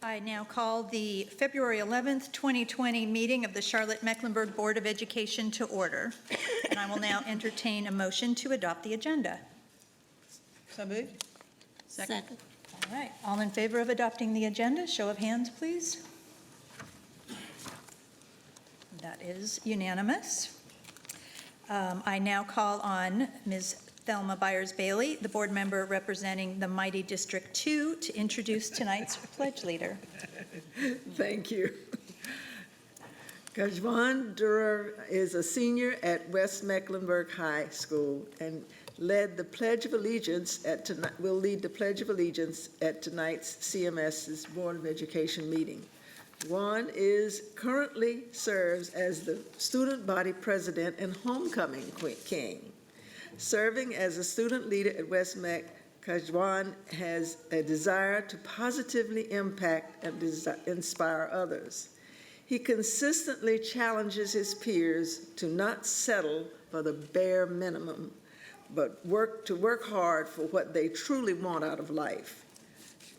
I now call the February 11th, 2020 meeting of the Charlotte-Mecklenburg Board of Education to order. And I will now entertain a motion to adopt the agenda. So moved. Second. All right, all in favor of adopting the agenda, show of hands, please. That is unanimous. I now call on Ms. Thelma Byers-Bailey, the board member representing the mighty District 2, to introduce tonight's pledge leader. Thank you. Kajwan Durer is a senior at West Mecklenburg High School and led the Pledge of Allegiance will lead the Pledge of Allegiance at tonight's CMS's Board of Education meeting. Juan currently serves as the student body president and homecoming king. Serving as a student leader at West Meck, Kajwan has a desire to positively impact and inspire others. He consistently challenges his peers to not settle for the bare minimum, but work hard for what they truly want out of life.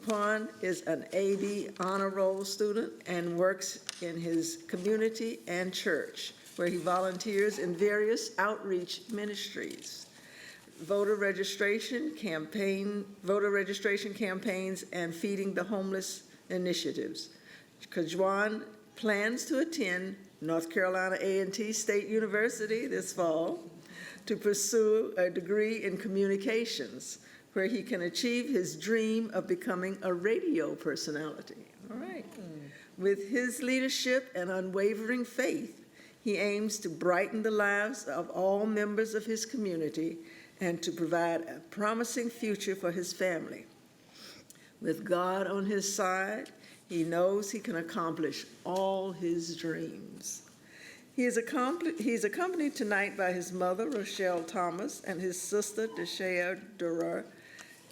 Juan is an AD honor roll student and works in his community and church, where he volunteers in various outreach ministries. Voter registration campaigns, and feeding the homeless initiatives. Kajwan plans to attend North Carolina A&T State University this fall to pursue a degree in communications, where he can achieve his dream of becoming a radio personality. All right. With his leadership and unwavering faith, he aims to brighten the lives of all members of his community and to provide a promising future for his family. With God on his side, he knows he can accomplish all his dreams. He's accompanied tonight by his mother, Rochelle Thomas, and his sister, Deshea Durer,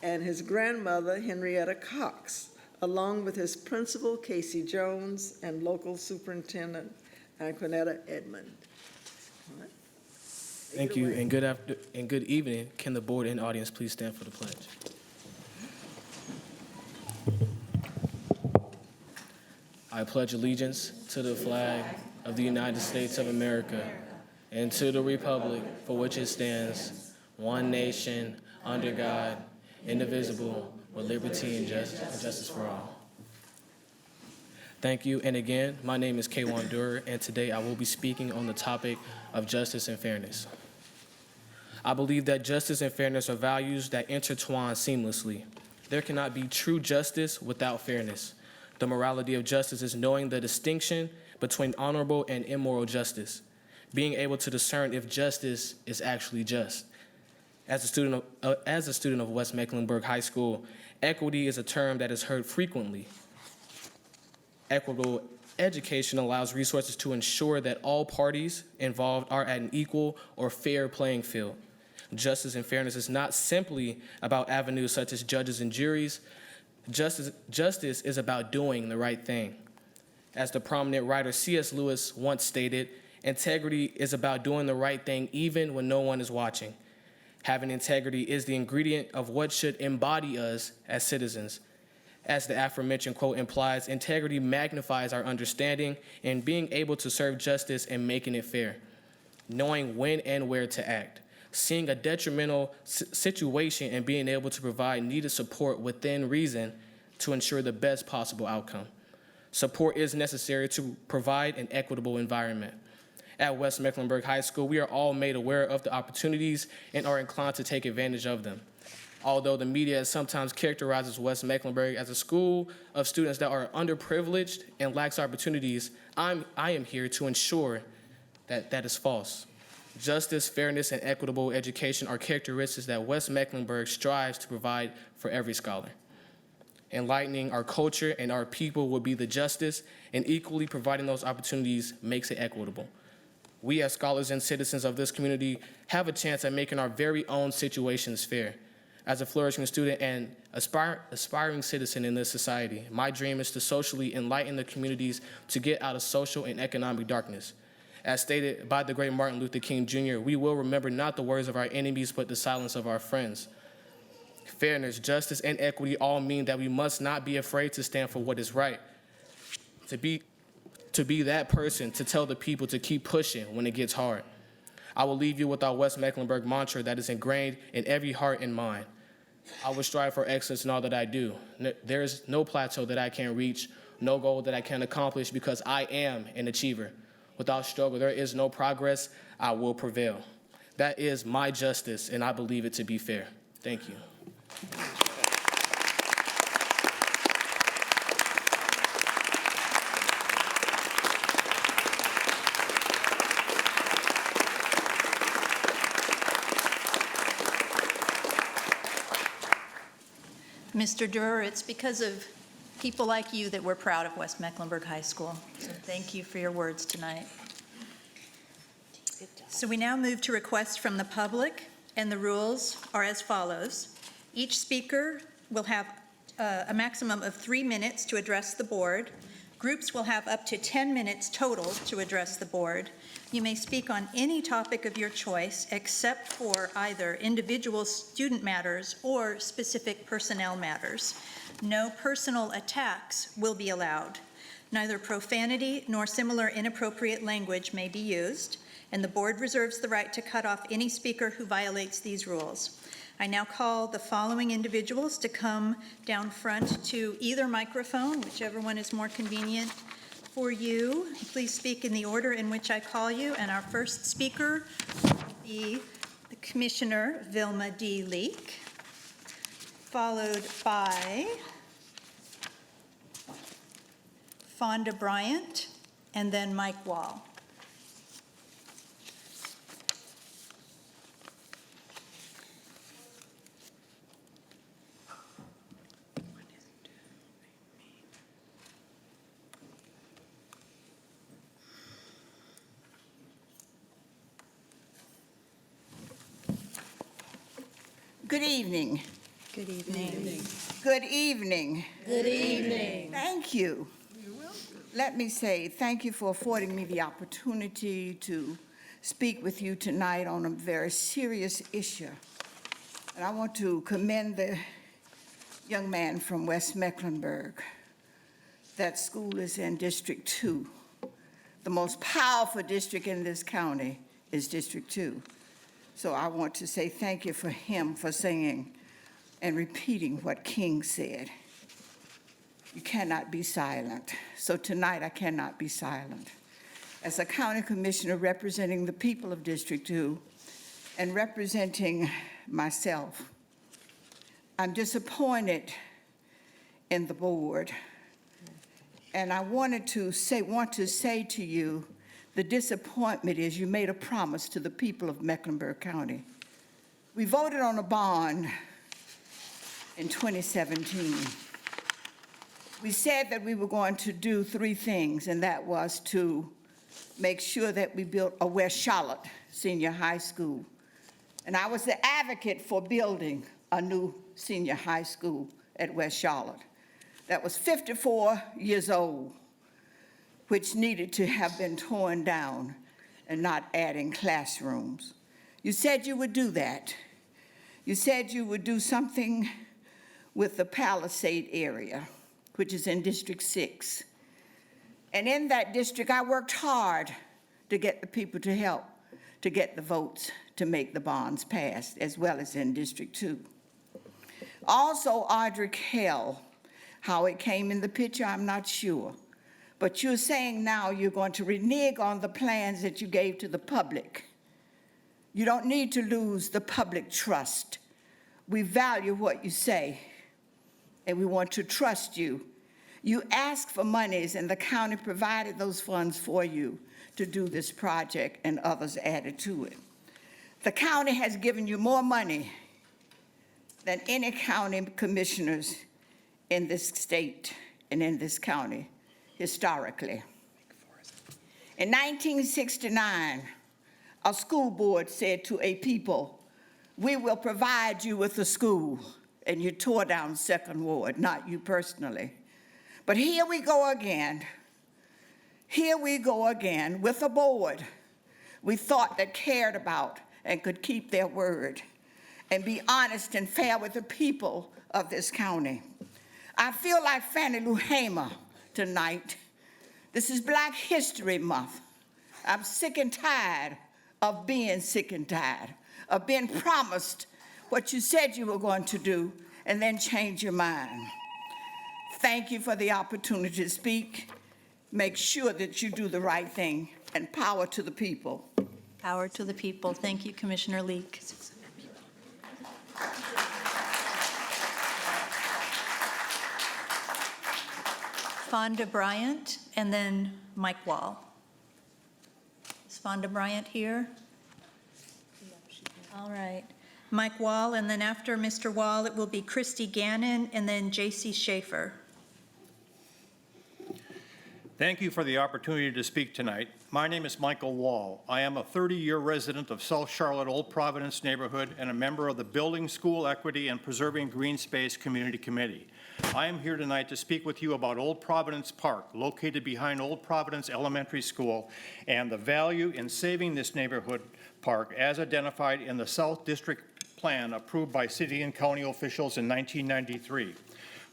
and his grandmother, Henrietta Cox, along with his principal, Casey Jones, and local superintendent, Anquinetta Edmond. All right. Thank you, and good evening. Can the board and audience please stand for the pledge? I pledge allegiance to the flag of the United States of America and to the republic for which it stands, one nation, under God, indivisible, with liberty and justice for all. Thank you, and again, my name is Kwan Durer, and today I will be speaking on the topic of justice and fairness. I believe that justice and fairness are values that intertwine seamlessly. There cannot be true justice without fairness. The morality of justice is knowing the distinction between honorable and immoral justice, being able to discern if justice is actually just. As a student of West Mecklenburg High School, equity is a term that is heard frequently. Equitable education allows resources to ensure that all parties involved are at an equal or fair playing field. Justice and fairness is not simply about avenues such as judges and juries. Justice is about doing the right thing. As the prominent writer C.S. Lewis once stated, integrity is about doing the right thing even when no one is watching. Having integrity is the ingredient of what should embody us as citizens. As the aforementioned quote implies, integrity magnifies our understanding in being able to serve justice and making it fair, knowing when and where to act, seeing a detrimental situation and being able to provide needed support within reason to ensure the best possible outcome. Support is necessary to provide an equitable environment. At West Mecklenburg High School, we are all made aware of the opportunities and are inclined to take advantage of them. Although the media sometimes characterizes West Mecklenburg as a school of students that are underprivileged and lacks opportunities, I am here to ensure that that is false. Justice, fairness, and equitable education are characteristics that West Mecklenburg strives to provide for every scholar. Enlightening our culture and our people will be the justice, and equally providing those opportunities makes it equitable. We as scholars and citizens of this community have a chance at making our very own situations fair. As a flourishing student and aspiring citizen in this society, my dream is to socially enlighten the communities to get out of social and economic darkness. As stated by the great Martin Luther King Jr., we will remember not the words of our enemies, but the silence of our friends. Fairness, justice, and equity all mean that we must not be afraid to stand for what is right. To be that person to tell the people to keep pushing when it gets hard. I will leave you with our West Mecklenburg mantra that is ingrained in every heart and mind. I will strive for excellence in all that I do. There is no plateau that I can't reach, no goal that I can't accomplish, because I am an achiever. Without struggle, there is no progress. I will prevail. That is my justice, and I believe it to be fair. Thank you. Mr. Durer, it's because of people like you that we're proud of West Mecklenburg High School. So thank you for your words tonight. So we now move to requests from the public, and the rules are as follows. Each speaker will have a maximum of 3 minutes to address the board. Groups will have up to 10 minutes total to address the board. You may speak on any topic of your choice except for either individual student matters or specific personnel matters. No personal attacks will be allowed. Neither profanity nor similar inappropriate language may be used, and the board reserves the right to cut off any speaker who violates these rules. I now call the following individuals to come down front to either microphone, whichever one is more convenient for you. Please speak in the order in which I call you, and our first speaker will be the Commissioner Vilma D. Leek, followed by Fonda Bryant, and then Mike Wall. Good evening. Good evening. Good evening. Good evening. Thank you. Let me say thank you for affording me the opportunity to speak with you tonight on a very serious issue. And I want to commend the young man from West Mecklenburg. That school is in District 2. The most powerful district in this county is District 2. So I want to say thank you for him for saying and repeating what King said. You cannot be silent. So tonight I cannot be silent. As a county commissioner representing the people of District 2 and representing myself, I'm disappointed in the board. And I want to say to you, the disappointment is you made a promise to the people of Mecklenburg County. We voted on a bond in 2017. We said that we were going to do 3 things, and that was to make sure that we built a West Charlotte senior high school. And I was the advocate for building a new senior high school at West Charlotte that was 54 years old, which needed to have been torn down and not adding classrooms. You said you would do that. You said you would do something with the Palisade area, which is in District 6. And in that district, I worked hard to get the people to help, to get the votes to make the bonds pass, as well as in District 2. Also, Audrey Kell, how it came in the picture, I'm not sure. But you're saying now you're going to renege on the plans that you gave to the public. You don't need to lose the public trust. We value what you say, and we want to trust you. You asked for monies, and the county provided those funds for you to do this project, and others added to it. The county has given you more money than any county commissioners in this state and in this county historically. In 1969, a school board said to a people, we will provide you with a school. And you tore down Second Ward, not you personally. But here we go again. Here we go again with a board we thought that cared about and could keep their word and be honest and fair with the people of this county. I feel like Fannie Lou Hamer tonight. This is Black History Month. I'm sick and tired of being sick and tired, of being promised what you said you were going to do and then change your mind. Thank you for the opportunity to speak. Make sure that you do the right thing, and power to the people. Power to the people. Thank you, Commissioner Leek. Fonda Bryant, and then Mike Wall. Is Fonda Bryant here? All right. Mike Wall, and then after Mr. Wall, it will be Christy Gannon, and then J.C. Schaefer. Thank you for the opportunity to speak tonight. My name is Michael Wall. I am a 30-year resident of South Charlotte Old Providence neighborhood and a member of the Building School Equity and Preserving Green Space Community Committee. I am here tonight to speak with you about Old Providence Park, located behind Old Providence Elementary School, and the value in saving this neighborhood park as identified in the South District Plan approved by city and county officials in 1993.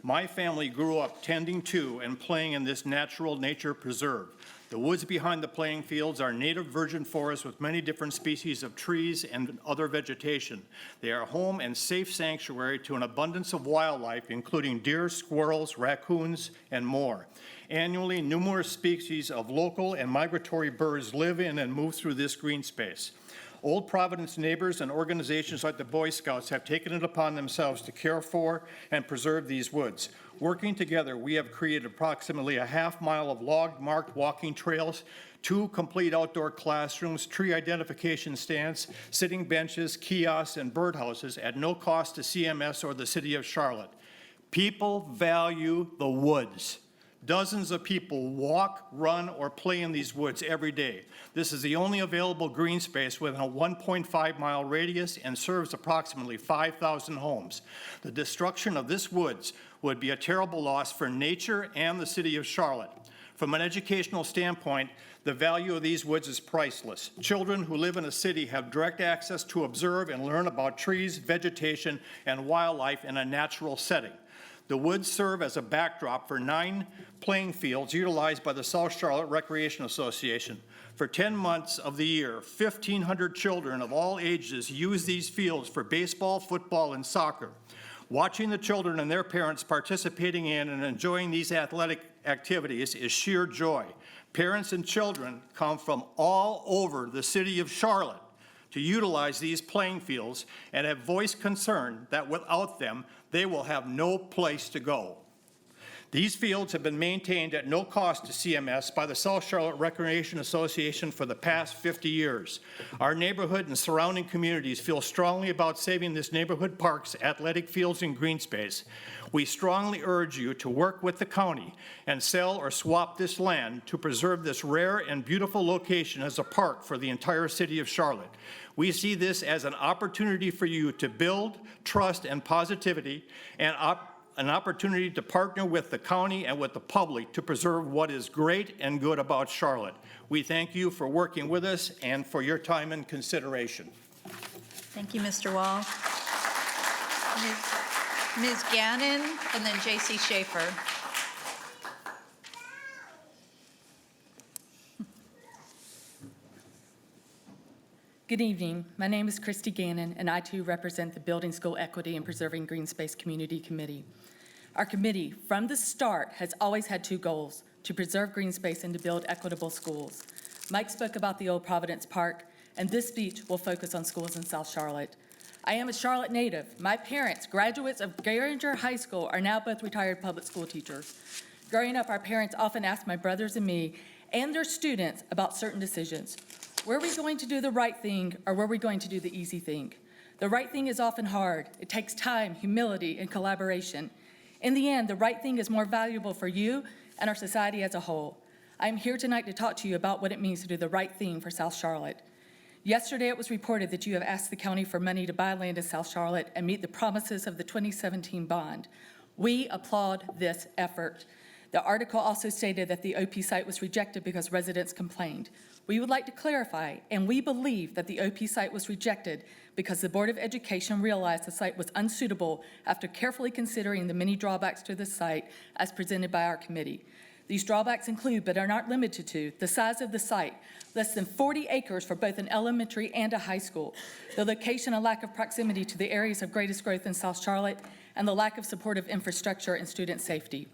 My family grew up tending to and playing in this natural nature preserve. The woods behind the playing fields are native virgin forests with many different species of trees and other vegetation. They are home and safe sanctuary to an abundance of wildlife, including deer, squirrels, raccoons, and more. Annually, numerous species of local and migratory birds live in and move through this green space. Old Providence neighbors and organizations like the Boy Scouts have taken it upon themselves to care for and preserve these woods. Working together, we have created approximately a half-mile of log-marked walking trails, 2 complete outdoor classrooms, tree identification stands, sitting benches, kiosks, and birdhouses at no cost to CMS or the City of Charlotte. People value the woods. Dozens of people walk, run, or play in these woods every day. This is the only available green space within a 1.5-mile radius and serves approximately 5,000 homes. The destruction of this woods would be a terrible loss for nature and the city of Charlotte. From an educational standpoint, the value of these woods is priceless. Children who live in a city have direct access to observe and learn about trees, vegetation, and wildlife in a natural setting. The woods serve as a backdrop for 9 playing fields utilized by the South Charlotte Recreation Association. For 10 months of the year, 1,500 children of all ages use these fields for baseball, football, and soccer. Watching the children and their parents participating in and enjoying these athletic activities is sheer joy. Parents and children come from all over the city of Charlotte to utilize these playing fields and have voiced concern that without them, they will have no place to go. These fields have been maintained at no cost to CMS by the South Charlotte Recreation Association for the past 50 years. Our neighborhood and surrounding communities feel strongly about saving this neighborhood park's athletic fields and green space. We strongly urge you to work with the county and sell or swap this land to preserve this rare and beautiful location as a park for the entire city of Charlotte. We see this as an opportunity for you to build trust and positivity and an opportunity to partner with the county and with the public to preserve what is great and good about Charlotte. We thank you for working with us and for your time and consideration. Thank you, Mr. Wall. Ms. Gannon, and then J.C. Schaefer. Good evening. My name is Christy Gannon, and I too represent the Building School Equity and Preserving Green Space Community Committee. Our committee, from the start, has always had 2 goals: to preserve green space and to build equitable schools. Mike spoke about the Old Providence Park, and this speech will focus on schools in South Charlotte. I am a Charlotte native. My parents, graduates of Garinger High School, are now both retired public school teachers. Growing up, our parents often asked my brothers and me and their students about certain decisions. Were we going to do the right thing, or were we going to do the easy thing? The right thing is often hard. It takes time, humility, and collaboration. In the end, the right thing is more valuable for you and our society as a whole. I am here tonight to talk to you about what it means to do the right thing for South Charlotte. Yesterday, it was reported that you have asked the county for money to buy land in South Charlotte and meet the promises of the 2017 bond. We applaud this effort. The article also stated that the OP site was rejected because residents complained. We would like to clarify, and we believe that the OP site was rejected because the Board of Education realized the site was unsuitable after carefully considering the many drawbacks to the site as presented by our committee. These drawbacks include, but are not limited to, the size of the site, less than 40 acres for both an elementary and a high school, the location and lack of proximity to the areas of greatest growth in South Charlotte, and the lack of supportive infrastructure and student safety.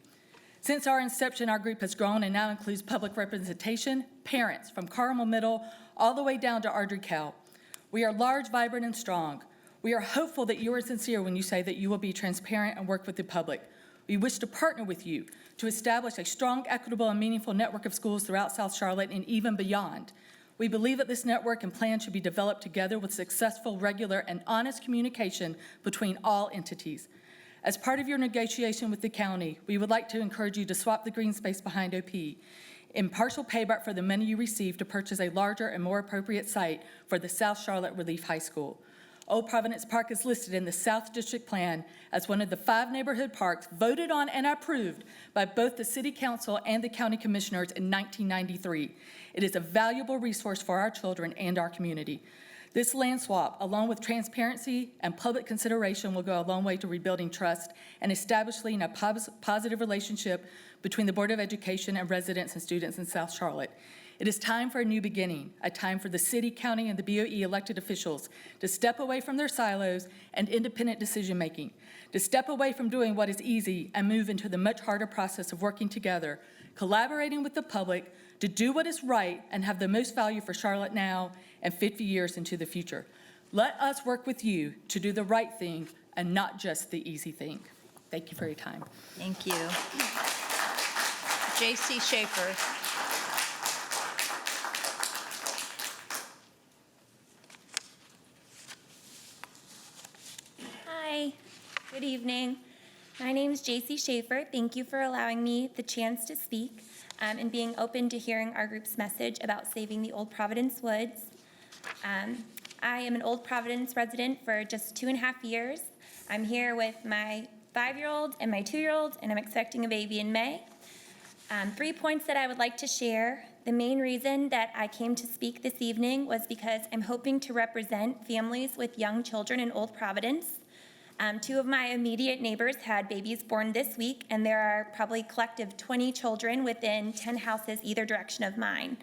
Since our inception, our group has grown and now includes public representation, parents from Carmel Middle all the way down to Ardrey Cal. We are large, vibrant, and strong. We are hopeful that you are sincere when you say that you will be transparent and work with the public. We wish to partner with you to establish a strong, equitable, and meaningful network of schools throughout South Charlotte and even beyond. We believe that this network and plan should be developed together with successful, regular, and honest communication between all entities. As part of your negotiation with the county, we would like to encourage you to swap the green space behind OP in partial payback for the money you receive to purchase a larger and more appropriate site for the South Charlotte Relief High School. Old Providence Park is listed in the South District Plan as one of the 5 neighborhood parks voted on and approved by both the City Council and the County Commissioners in 1993. It is a valuable resource for our children and our community. This land swap, along with transparency and public consideration, will go a long way to rebuilding trust and establishing a positive relationship between the Board of Education and residents and students in South Charlotte. It is time for a new beginning, a time for the city, county, and the BOE elected officials to step away from their silos and independent decision-making, to step away from doing what is easy and move into the much harder process of working together, collaborating with the public to do what is right and have the most value for Charlotte now and 50 years into the future. Let us work with you to do the right thing and not just the easy thing. Thank you for your time. Thank you. J.C. Schaefer. Hi, good evening. My name is J.C. Schaefer. Thank you for allowing me the chance to speak and being open to hearing our group's message about saving the Old Providence Woods. I am an Old Providence resident for just 2.5 years. I'm here with my 5-year-old and my 2-year-old, and I'm expecting a baby in May. 3 points that I would like to share. The main reason that I came to speak this evening was because I'm hoping to represent families with young children in Old Providence. 2 of my immediate neighbors had babies born this week, and there are probably collective 20 children within 10 houses either direction of mine.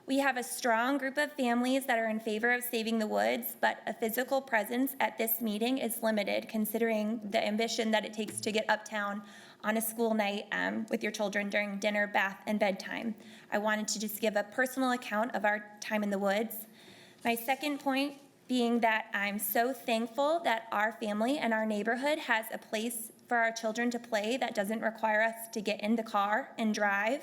We have a strong group of families that are in favor of saving the woods, but a physical presence at this meeting is limited considering the ambition that it takes to get uptown on a school night with your children during dinner, bath, and bedtime. I wanted to just give a personal account of our time in the woods. My second point being that I'm so thankful that our family and our neighborhood has a place for our children to play that doesn't require us to get in the car and drive.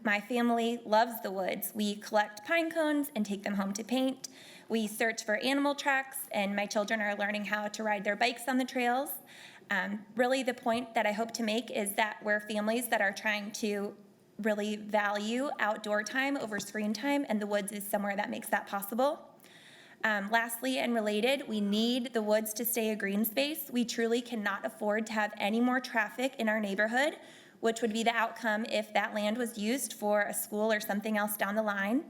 My family loves the woods. We collect pine cones and take them home to paint. We search for animal tracks, and my children are learning how to ride their bikes on the trails. Really, the point that I hope to make is that we're families that are trying to really value outdoor time over screen time, and the woods is somewhere that makes that possible. Lastly and related, we need the woods to stay a green space. We truly cannot afford to have any more traffic in our neighborhood, which would be the outcome if that land was used for a school or something else down the line.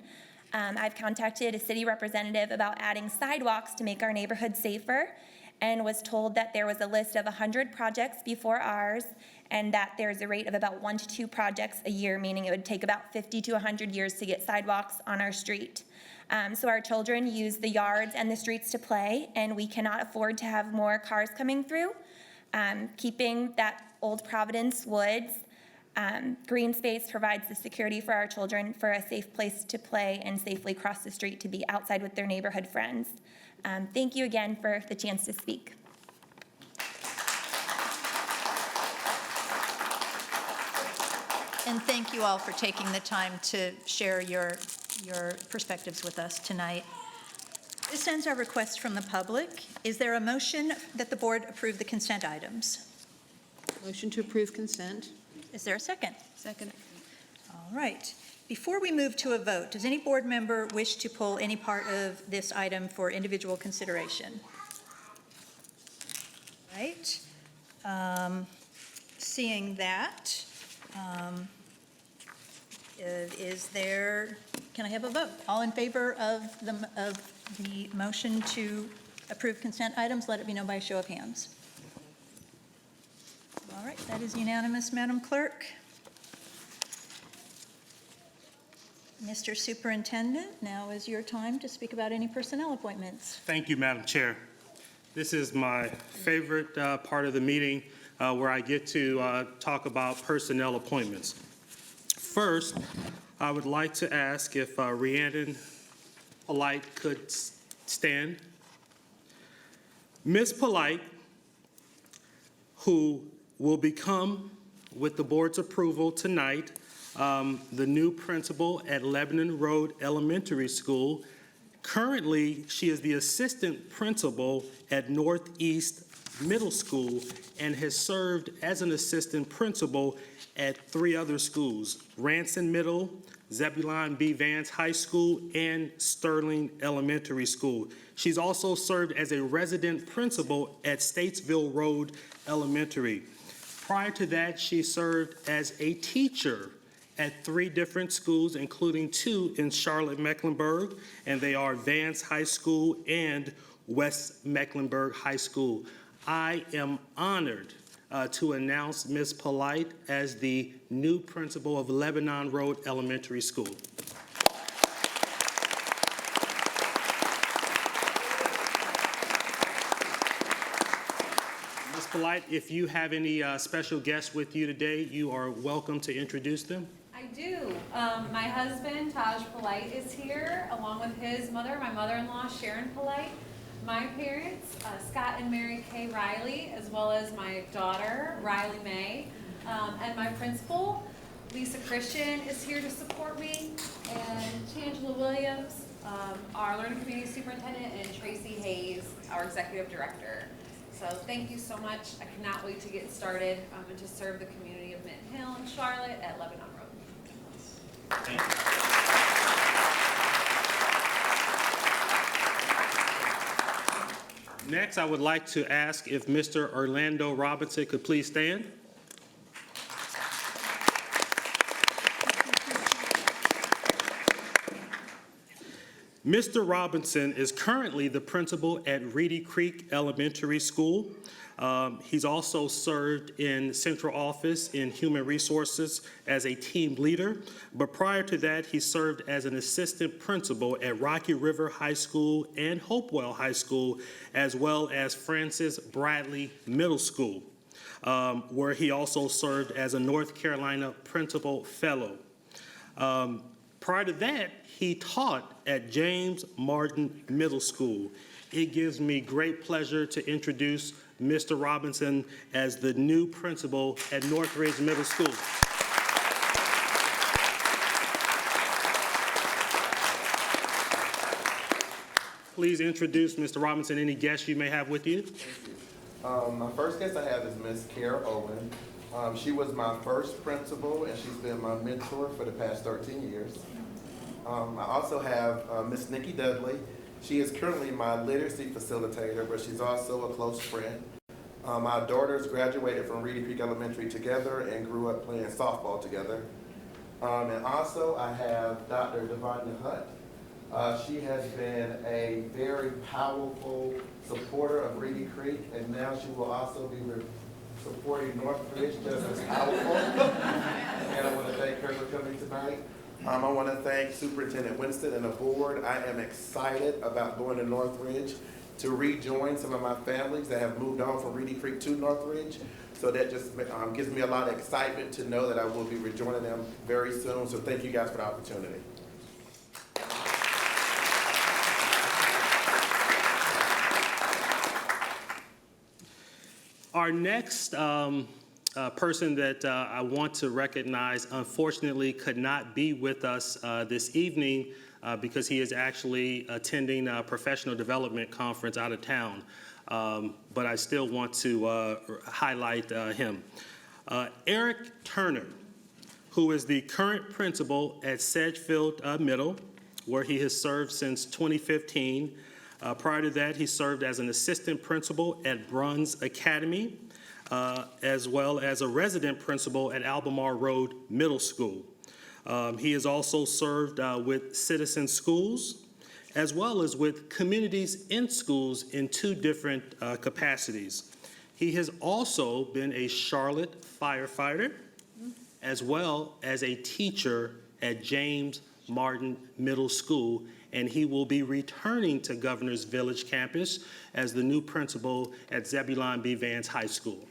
I've contacted a city representative about adding sidewalks to make our neighborhood safer, and was told that there was a list of 100 projects before ours, and that there's a rate of about 1 to 2 projects a year, meaning it would take about 50 to 100 years to get sidewalks on our street. So our children use the yards and the streets to play, and we cannot afford to have more cars coming through. Keeping that Old Providence Woods green space provides the security for our children for a safe place to play and safely cross the street to be outside with their neighborhood friends. Thank you again for the chance to speak. And thank you all for taking the time to share your perspectives with us tonight. This ends our requests from the public. Is there a motion that the board approve the consent items? Motion to approve consent. Is there a second? Second. All right. Before we move to a vote, does any board member wish to pull any part of this item for individual consideration? Right. Seeing that, can I have a vote? All in favor of the motion to approve consent items, let it be known by a show of hands. All right, that is unanimous, Madam Clerk. Mr. Superintendent, now is your time to speak about any personnel appointments. Thank you, Madam Chair. This is my favorite part of the meeting where I get to talk about personnel appointments. First, I would like to ask if Rhiannon Polite could stand. Ms. Polite, who will become, with the board's approval tonight, the new principal at Lebanon Road Elementary School. Currently, she is the assistant principal at Northeast Middle School and has served as an assistant principal at 3 other schools, Ranson Middle, Zebulon B. Vance High School, and Sterling Elementary School. She's also served as a resident principal at Statesville Road Elementary. Prior to that, she served as a teacher at 3 different schools, including 2 in Charlotte-Mecklenburg, and they are Vance High School and West Mecklenburg High School. I am honored to announce Ms. Polite as the new principal of Lebanon Road Elementary School. Ms. Polite, if you have any special guests with you today, you are welcome to introduce them. I do. My husband, Taj Polite, is here, along with his mother, my mother-in-law, Sharon Polite, my parents, Scott and Mary Kay Riley, as well as my daughter, Riley May, and my principal, Lisa Christian, is here to support me, and Tangela Williams, our learning community superintendent, and Tracy Hayes, our executive director. So thank you so much. I cannot wait to get started and to serve the community of Mint Hill and Charlotte at Lebanon Road. Thank you. Next, I would like to ask if Mr. Orlando Robinson could please stand. Mr. Robinson is currently the principal at Reedy Creek Elementary School. He's also served in central office in human resources as a team leader, but prior to that, he served as an assistant principal at Rocky River High School and Hopewell High School, as well as Francis Bradley Middle School, where he also served as a North Carolina Principal Fellow. Prior to that, he taught at James Martin Middle School. It gives me great pleasure to introduce Mr. Robinson as the new principal at Northridge Middle School. Please introduce Mr. Robinson, any guests you may have with you. My first guest I have is Miss Kara Owen. She was my first principal, and she's been my mentor for the past 13 years. I also have Miss Nikki Dudley. She is currently my literacy facilitator, but she's also a close friend. My daughters graduated from Reedy Creek Elementary together and grew up playing softball together. And also I have Dr. Devanya Hunt. She has been a very powerful supporter of Reedy Creek, and now she will also be supporting Northridge just as powerful. And I want to thank her for coming tonight. I want to thank Superintendent Winston and the board. I am excited about going to Northridge to rejoin some of my families that have moved on from Reedy Creek to Northridge. So that just gives me a lot of excitement to know that I will be rejoining them very soon. So thank you guys for the opportunity. Our next person that I want to recognize, unfortunately, could not be with us this evening because he is actually attending a professional development conference out of town. But I still want to highlight him. Eric Turner, who is the current principal at Sedgefield Middle, where he has served since 2015. Prior to that, he served as an assistant principal at Bruns Academy, as well as a resident principal at Albemarle Road Middle School. He has also served with Citizen Schools, as well as with Communities in Schools in 2 different capacities. He has also been a Charlotte firefighter, as well as a teacher at James Martin Middle School, and he will be returning to Governor's Village campus as the new principal at Zebulon B. Vance High School.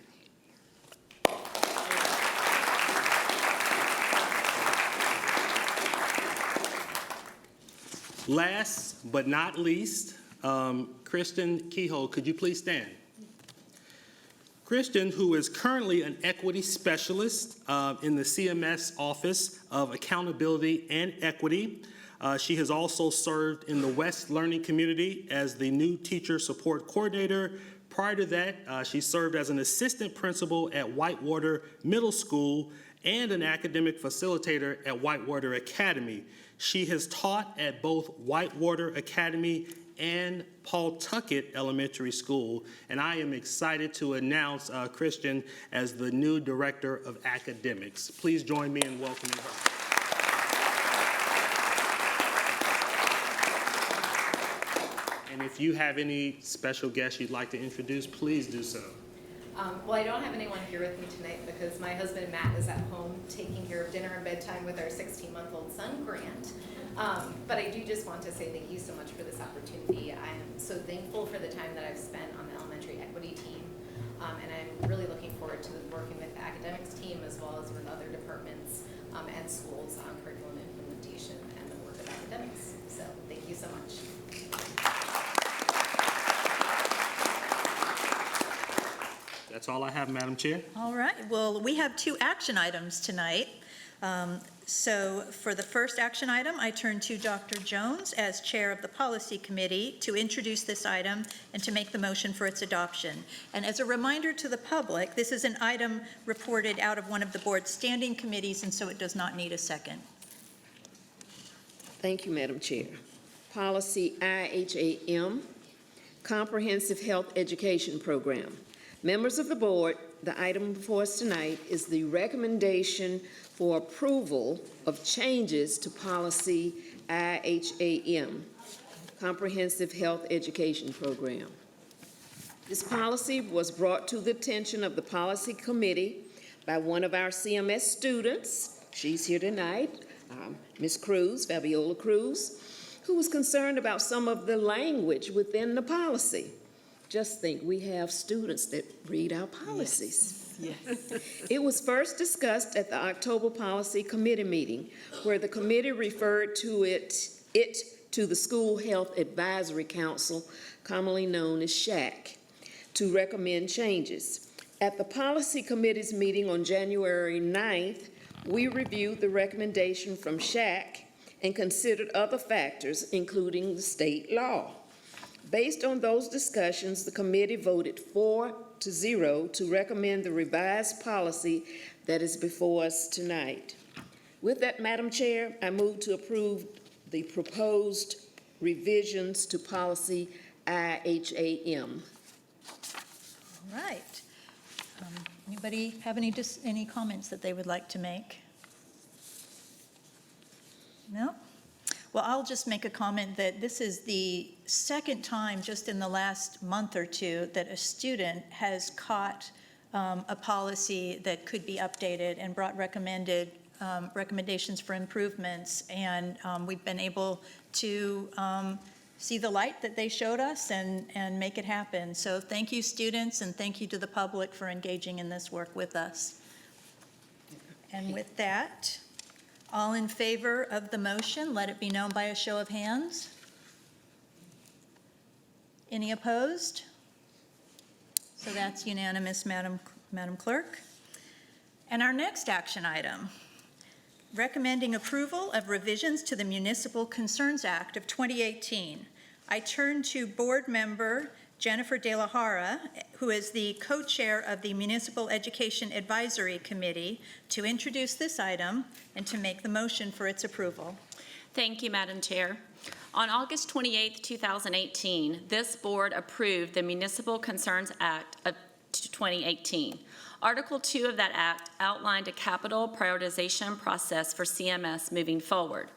Last but not least, Kristen Kehoe, could you please stand? Kristen, who is currently an equity specialist in the CMS Office of Accountability and Equity. She has also served in the West Learning Community as the new teacher support coordinator. Prior to that, she served as an assistant principal at Whitewater Middle School and an academic facilitator at Whitewater Academy. She has taught at both Whitewater Academy and Paul Tuckett Elementary School, and I am excited to announce Kristen as the new Director of Academics. Please join me in welcoming her. And if you have any special guests you'd like to introduce, please do so. Well, I don't have anyone here with me tonight because my husband Matt is at home taking care of dinner and bedtime with our 16-month-old son, Grant. But I do just want to say thank you so much for this opportunity. I am so thankful for the time that I've spent on the elementary equity team. And I'm really looking forward to working with the academics team as well as with other departments and schools on curriculum implementation and the work of academics. So thank you so much. That's all I have, Madam Chair. All right, well, we have 2 action items tonight. So for the first action item, I turn to Dr. Jones as Chair of the Policy Committee to introduce this item and to make the motion for its adoption. And as a reminder to the public, this is an item reported out of one of the board's standing committees, and so it does not need a second. Thank you, Madam Chair. Policy IHAM, Comprehensive Health Education Program. Members of the board, the item before us tonight is the recommendation for approval of changes to policy IHAM, Comprehensive Health Education Program. This policy was brought to the attention of the policy committee by one of our CMS students. She's here tonight, Ms. Cruz, Fabiola Cruz, who was concerned about some of the language within the policy. Just think, we have students that read our policies. Yes. It was first discussed at the October Policy Committee meeting, where the committee referred to it to the School Health Advisory Council, commonly known as SHAC, to recommend changes. At the Policy Committee's meeting on January 9th, we reviewed the recommendation from SHAC and considered other factors, including the state law. Based on those discussions, the committee voted 4-0 to recommend the revised policy that is before us tonight. With that, Madam Chair, I move to approve the proposed revisions to policy IHAM. All right. Anybody have any comments that they would like to make? No? Well, I'll just make a comment that this is the second time just in the last month or two that a student has caught a policy that could be updated and brought recommendations for improvements. And we've been able to see the light that they showed us and make it happen. So thank you, students, and thank you to the public for engaging in this work with us. And with that, all in favor of the motion, let it be known by a show of hands. Any opposed? So that's unanimous, Madam Clerk. And our next action item, recommending approval of revisions to the Municipal Concerns Act of 2018. I turn to Board Member Jennifer De La Hara, who is the co-chair of the Municipal Education Advisory Committee, to introduce this item and to make the motion for its approval. Thank you, Madam Chair. On August 28, 2018, this board approved the Municipal Concerns Act of 2018. Article 2 of that act outlined a capital prioritization process for CMS moving forward.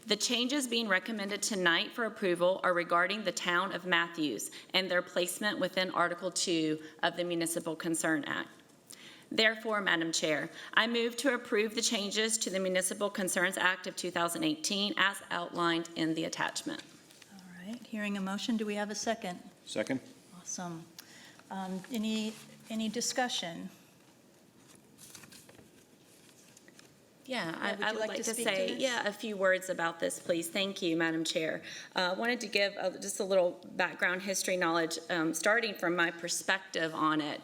The changes being recommended tonight for approval are regarding the town of Matthews and their placement within Article 2 of the Municipal Concern Act. Therefore, Madam Chair, I move to approve the changes to the Municipal Concerns Act of 2018 as outlined in the attachment. All right, hearing a motion, do we have a second? Second. Awesome. Any discussion? Yeah, would you I would like like to to speak to say, this? a few words about this, please. Thank you, Madam Chair. Wanted to give just a little background history knowledge, starting from my perspective on it.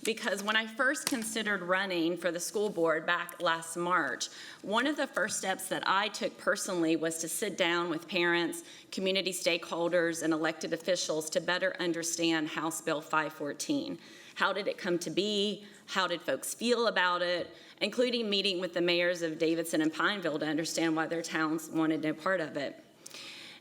Because when I first considered running for the school board back last March, one of the first steps that I took personally was to sit down with parents, community stakeholders, and elected officials to better understand House Bill 514. How did it come to be? How did folks feel about it? Including meeting with the mayors of Davidson and Pineville to understand why their towns wanted no part of it.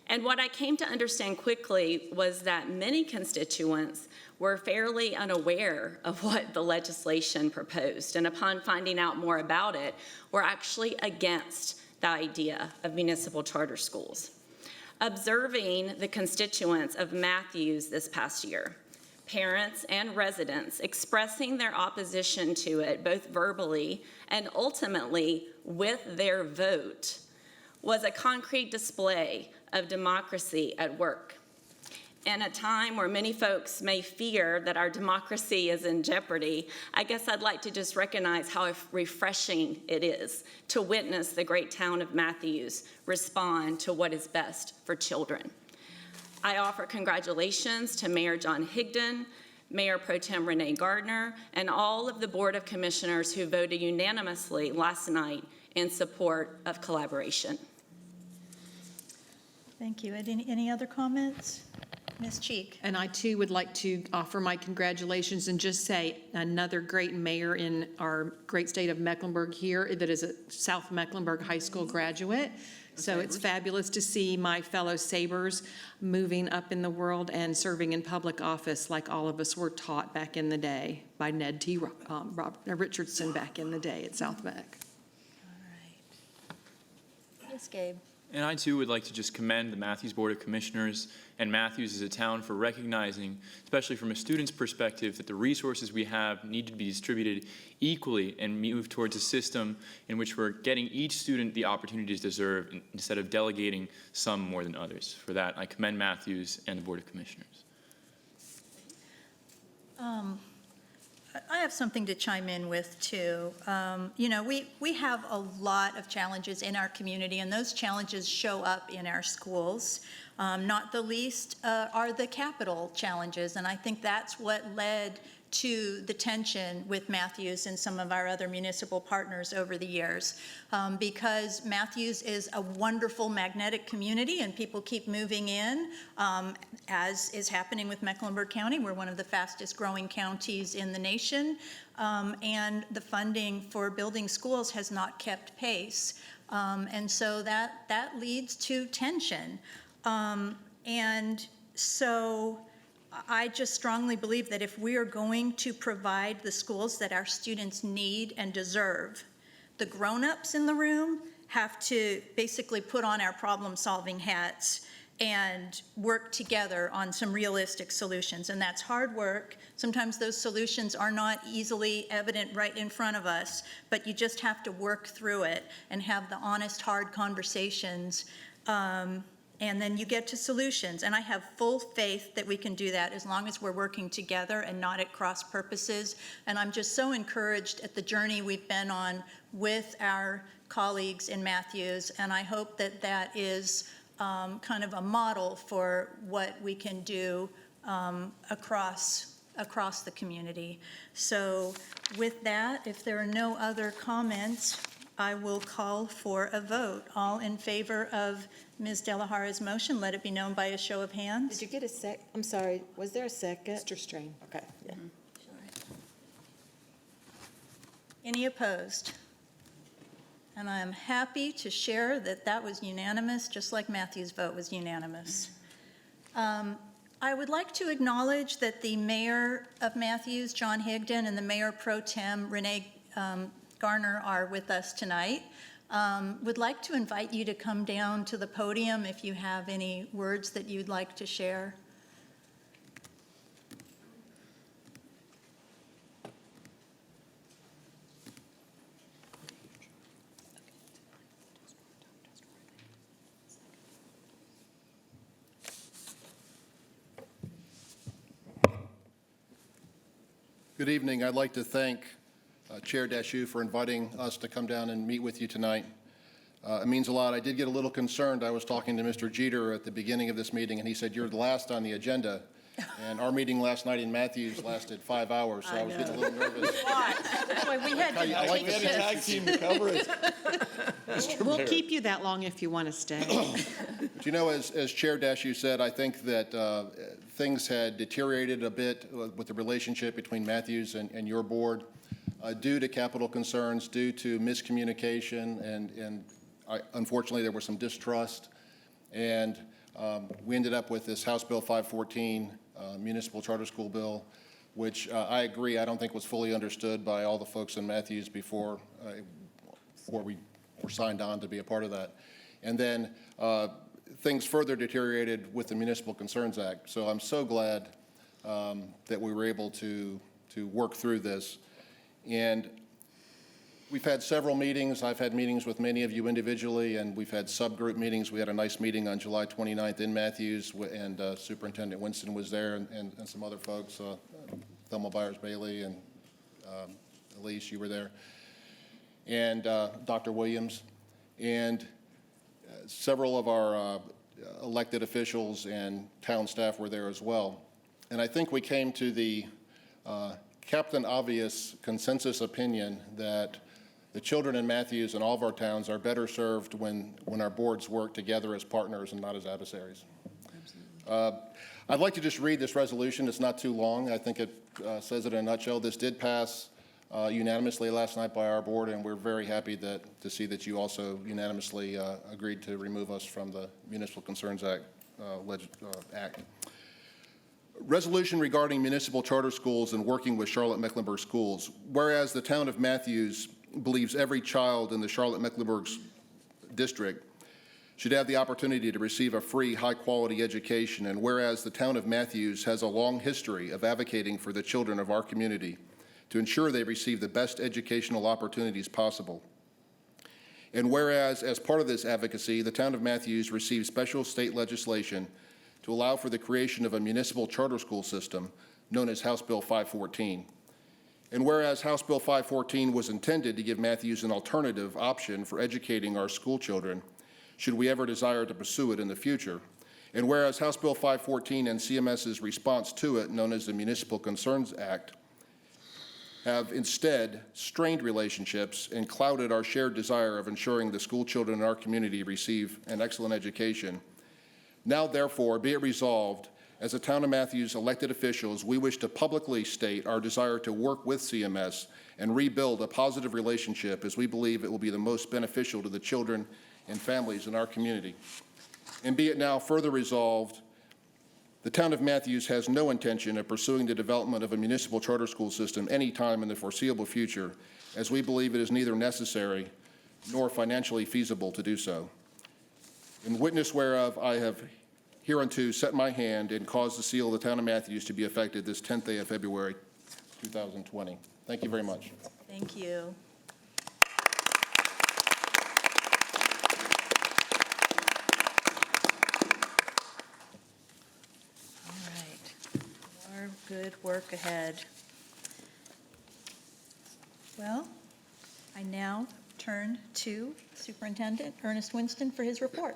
And what I came to understand quickly was that many constituents were fairly unaware of what the legislation proposed, and upon finding out more about it, were actually against the idea of municipal charter schools. Observing the constituents of Matthews this past year, parents and residents expressing their opposition to it, both verbally and ultimately with their vote, was a concrete display of democracy at work. In a time where many folks may fear that our democracy is in jeopardy, I guess I'd like to just recognize how refreshing it is to witness the great town of Matthews respond to what is best for children. I offer congratulations to Mayor John Higdon, Mayor Pro Tem Renee Gardner, and all of the Board of Commissioners who voted unanimously last night in support of collaboration. Thank you. Any other comments? Ms. Cheek? And I too would like to offer my congratulations and just say another great mayor in our great state of Mecklenburg here that is a South Mecklenburg High School graduate. So it's fabulous to see my fellow Sabres moving up in the world and serving in public office like all of us were taught back in the day by Ned T. Richardson back in the day at South Meck. All right. Yes, Gabe? And I too would like to just commend the Matthews Board of Commissioners and Matthews as a town for recognizing, especially from a student's perspective, that the resources we have need to be distributed equally and move towards a system in which we're getting each student the opportunities deserve instead of delegating some more than others. For that, I commend Matthews and the Board of Commissioners. I have something to chime in with, too. We have a lot of challenges in our community, and those challenges show up in our schools. Not the least are the capital challenges, and I think that's what led to the tension with Matthews and some of our other municipal partners over the years. Because Matthews is a wonderful magnetic community and people keep moving in, as is happening with Mecklenburg County. We're one of the fastest growing counties in the nation, and the funding for building schools has not kept pace. And so that leads to tension. And so I just strongly believe that if we are going to provide the schools that our students need and deserve, the grown-ups in the room have to basically put on our problem-solving hats and work together on some realistic solutions. And that's hard work. Sometimes those solutions are not easily evident right in front of us, but you just have to work through it and have the honest, hard conversations. And then you get to solutions. And I have full faith that we can do that as long as we're working together and not at cross purposes. And I'm just so encouraged at the journey we've been on with our colleagues in Matthews. And I hope that that is kind of a model for what we can do across the community. So with that, if there are no other comments, I will call for a vote. All in favor of Ms. Delahara's motion, let it be known by a show of hands. Did you get a sec, I'm sorry, was there a second? Mr. Strain. Okay, yeah. Any opposed? And I am happy to share that that was unanimous, just like Matthew's vote was unanimous. I would like to acknowledge that the mayor of Matthews, John Higdon, and the mayor pro tem, Renee Garner, are with us tonight. Would like to invite you to come down to the podium if you have any words that you'd like to share. Good evening. I'd like to thank Chair Dashu for inviting us to come down and meet with you tonight. It means a lot. I did get a little concerned. I was talking to Mr. Jeter at the beginning of this meeting, and he said, "You're the last on the agenda." And our meeting last night in Matthews lasted 5 hours, so I was getting a little nervous. We had to I like take the a tag team to cover it. We'll keep you that long if you want to stay. But you know, as Chair Dashu said, I think that things had deteriorated a bit with the relationship between Matthews and your board due to capital concerns, due to miscommunication, and unfortunately there was some distrust. And we ended up with this House Bill 514 municipal charter school bill, which I agree, I don't think was fully understood by all the folks in Matthews before we were signed on to be a part of that. And then things further deteriorated with the Municipal Concerns Act. So I'm so glad that we were able to work through this. And we've had several meetings. I've had meetings with many of you individually, and we've had subgroup meetings. We had a nice meeting on July 29th in Matthews, and Superintendent Winston was there, and some other folks, Thelma Byers-Bailey and Elise, you were there, and Dr. Williams, and several of our elected officials and town staff were there as well. And I think we came to the Captain Obvious consensus opinion that the children in Matthews and all of our towns are better served when our boards work together as partners and not as adversaries. I'd like to just read this resolution. It's not too long. I think it says it in a nutshell. This did pass unanimously last night by our board, and we're very happy to see that you also unanimously agreed to remove us from the Municipal Concerns Act. Resolution regarding municipal charter schools and working with Charlotte-Mecklenburg schools. Whereas the town of Matthews believes every child in the Charlotte-Mecklenburg district should have the opportunity to receive a free, high-quality education, and whereas the town of Matthews has a long history of advocating for the children of our community to ensure they receive the best educational opportunities possible. And whereas, as part of this advocacy, the town of Matthews received special state legislation to allow for the creation of a municipal charter school system known as House Bill 514. And whereas House Bill 514 was intended to give Matthews an alternative option for educating our school children, should we ever desire to pursue it in the future. And whereas House Bill 514 and CMS's response to it, known as the Municipal Concerns Act, have instead strained relationships and clouded our shared desire of ensuring the school children in our community receive an excellent education. Now, therefore, be it resolved, as a town of Matthews elected officials, we wish to publicly state our desire to work with CMS and rebuild a positive relationship, as we believe it will be the most beneficial to the children and families in our community. And be it now further resolved, the town of Matthews has no intention of pursuing the development of a municipal charter school system any time in the foreseeable future, as we believe it is neither necessary nor financially feasible to do so. In witness whereof, I have hereunto set my hand and caused the seal of the town of Matthews to be effected this 10th day of February, 2020. Thank you very much. Thank you. All right. More good work ahead. Well, I now turn to Superintendent Ernest Winston for his report.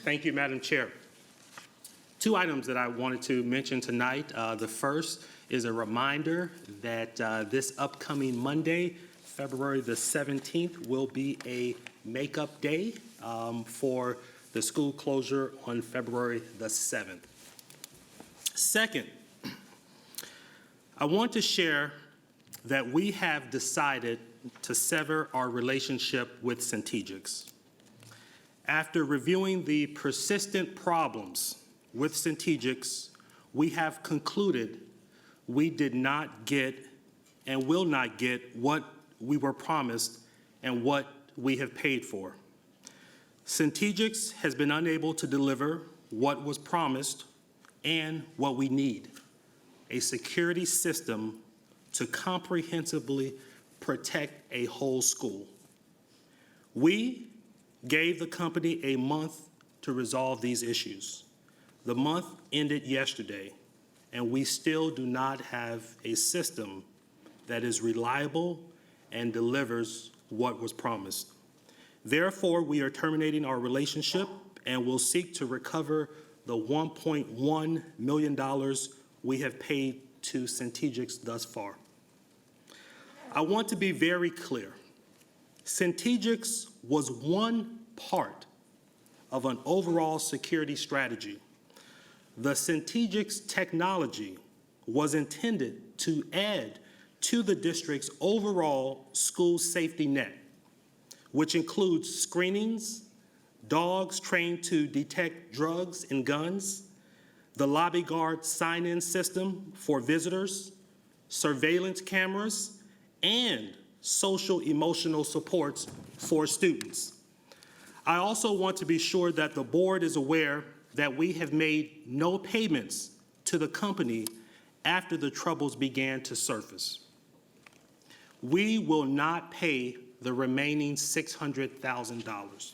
Thank you, Madam Chair. Two items that I wanted to mention tonight. The first is a reminder that this upcoming Monday, February the 17th will be a makeup day for the school closure on February the 7th. Second, I want to share that we have decided to sever our relationship with Centegix. After reviewing the persistent problems with Centegix, we have concluded we did not get and will not get what we were promised and what we have paid for. Centegix has been unable to deliver what was promised and what we need: a security system to comprehensively protect a whole school. We gave the company a month to resolve these issues. The month ended yesterday, and we still do not have a system that is reliable and delivers what was promised. Therefore, we are terminating our relationship and will seek to recover the $1.1 million we have paid to Centegix thus far. I want to be very clear. Centegix was one part of an overall security strategy. The Centegix technology was intended to add to the district's overall school safety net, which includes screenings, dogs trained to detect drugs and guns, the lobby guard sign-in system for visitors, surveillance cameras, and social emotional supports for students. I also want to be sure that the board is aware that we have made no payments to the company after the troubles began to surface. We will not pay the remaining $600,000.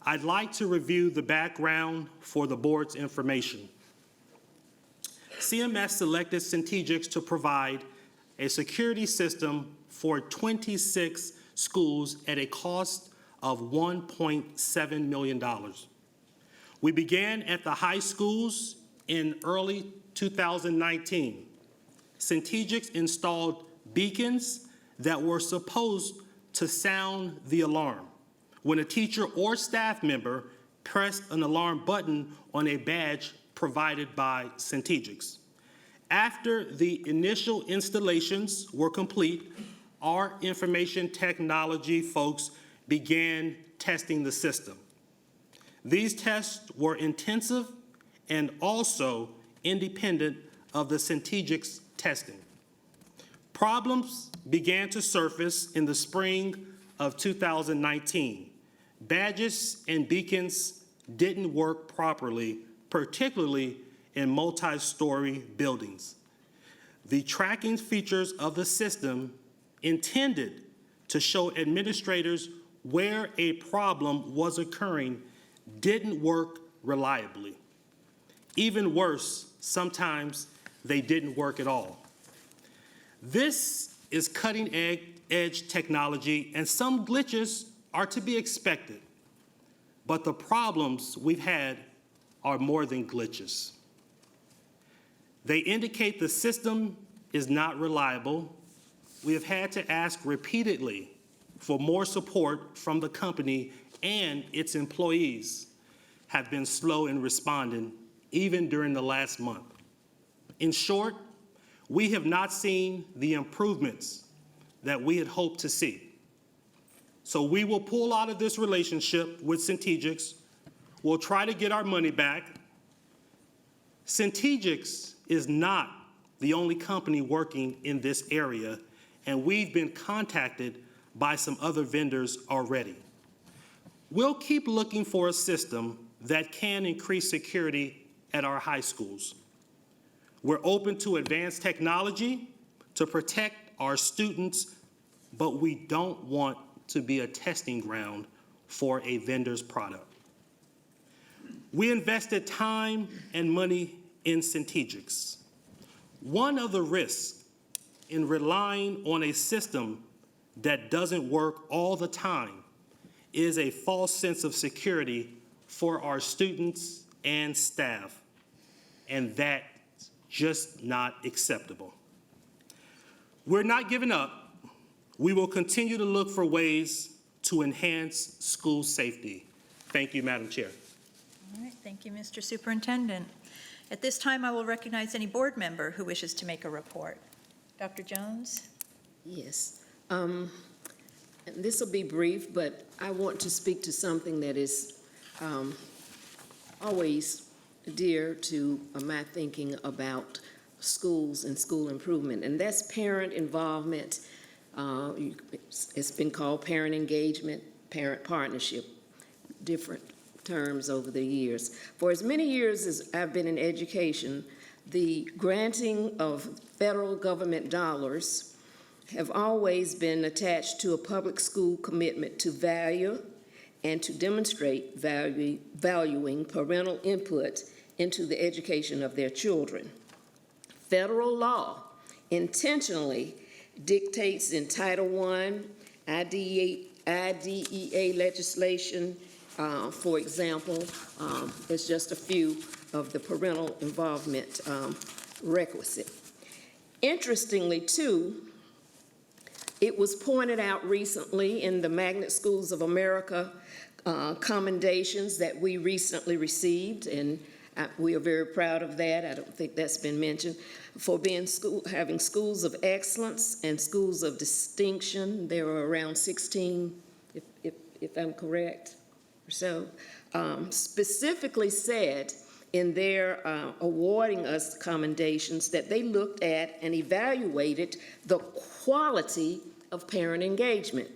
I'd like to review the background for the board's information. CMS selected Centegix to provide a security system for 26 schools at a cost of $1.7 million. We began at the high schools in early 2019. Centegix installed beacons that were supposed to sound the alarm when a teacher or staff member pressed an alarm button on a badge provided by Centegix. After the initial installations were complete, our information technology folks began testing the system. These tests were intensive and also independent of the Centegix testing. Problems began to surface in the spring of 2019. Badges and beacons didn't work properly, particularly in multi-story buildings. The tracking features of the system intended to show administrators where a problem was occurring didn't work reliably. Even worse, sometimes they didn't work at all. This is cutting-edge technology, and some glitches are to be expected. But the problems we've had are more than glitches. They indicate the system is not reliable. We have had to ask repeatedly for more support from the company, and its employees have been slow in responding, even during the last month. In short, we have not seen the improvements that we had hoped to see. So we will pull out of this relationship with Centegix. We'll try to get our money back. Centegix is not the only company working in this area, and we've been contacted by some other vendors already. We'll keep looking for a system that can increase security at our high schools. We're open to advanced technology to protect our students, but we don't want to be a testing ground for a vendor's product. We invested time and money in Centegix. One of the risks in relying on a system that doesn't work all the time is a false sense of security for our students and staff, and that's just not acceptable. We're not giving up. We will continue to look for ways to enhance school safety. Thank you, Madam Chair. All right, thank you, Mr. Superintendent. At this time, I will recognize any board member who wishes to make a report. Dr. Jones? Yes. And this will be brief, but I want to speak to something that is always dear to my thinking about schools and school improvement, and that's parent involvement. It's been called parent engagement, parent partnership, different terms over the years. For as many years as I've been in education, the granting of federal government dollars have always been attached to a public school commitment to value and to demonstrate valuing parental input into the education of their children. Federal law intentionally dictates in Title I, IDEA legislation, for example, it's just a few of the parental involvement requisite. Interestingly, too, it was pointed out recently in the Magnet Schools of America commendations that we recently received, and we are very proud of that. I don't think that's been mentioned, for being having schools of excellence and schools of distinction. There are around 16, if I'm correct. So specifically said in their awarding us commendations that they looked at and evaluated the quality of parent engagement.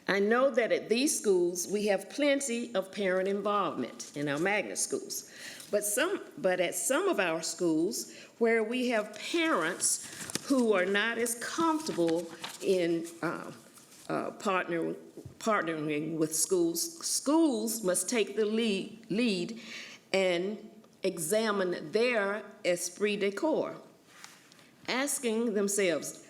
I know that at these schools we have plenty of parent involvement in our magnet schools, but at some of our schools where we have parents who are not as comfortable in partnering with schools must take the lead and examine their esprit de corps, asking themselves,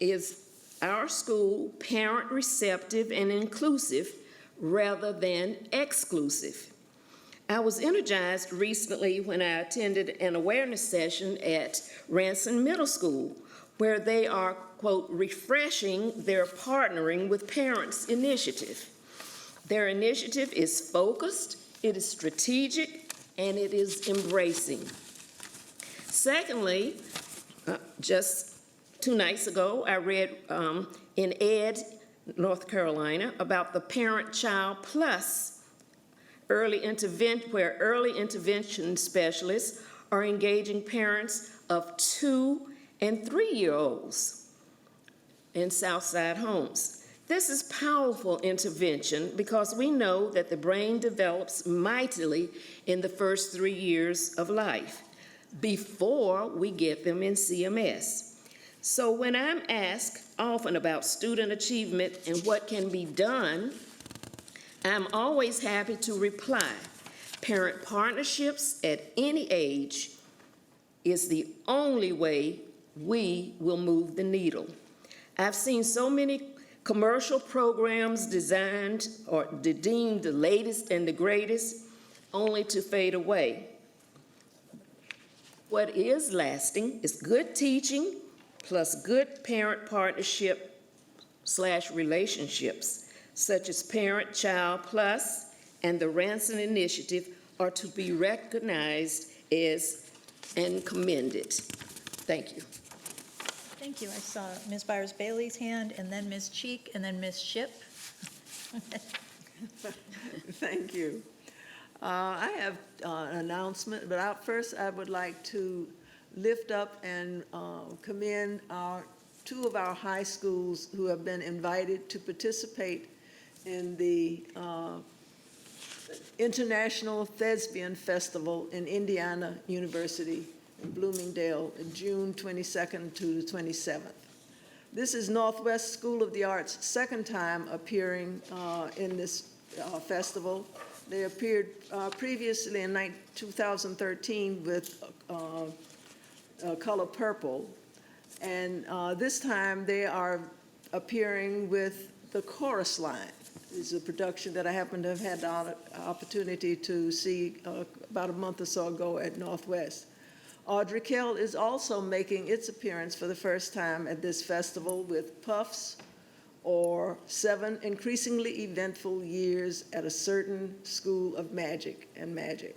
is our school parent receptive and inclusive rather than exclusive? I was energized recently when I attended an awareness session at Ranson Middle School, where they are, quote, refreshing their partnering with parents initiative. Their initiative is focused, it is strategic, and it is embracing. Secondly, just 2 nights ago, I read in Ed, North Carolina, about the Parent-Child Plus where early intervention specialists are engaging parents of 2- and 3-year-olds in Southside homes. This is powerful intervention because we know that the brain develops mightily in the first 3 years of life before we get them in CMS. So when I'm asked often about student achievement and what can be done, I'm always happy to reply, parent partnerships at any age is the only way we will move the needle. I've seen so many commercial programs designed or deemed the latest and the greatest, only to fade away. What is lasting is good teaching plus good parent partnership / relationships, such as Parent-Child Plus and the Ranson Initiative, are to be recognized as and commended. Thank you. Thank you. I saw Ms. Byers-Bailey's hand, and then Ms. Cheek, and then Ms. Ship. Thank you. I have an announcement, but first I would like to lift up and commend 2 of our high schools who have been invited to participate in the International Thespian Festival in Indiana University in Bloomingdale, June 22nd to the 27th. This is Northwest School of the Arts' second time appearing in this festival. They appeared previously in 2013 with Color Purple, and this time they are appearing with the Chorus Line. It's a production that I happen to have had the opportunity to see about a month or so ago at Northwest. Audrey Kell is also making its appearance for the first time at this festival with Puffs, or 7 increasingly eventful years at a certain school of magic and magic.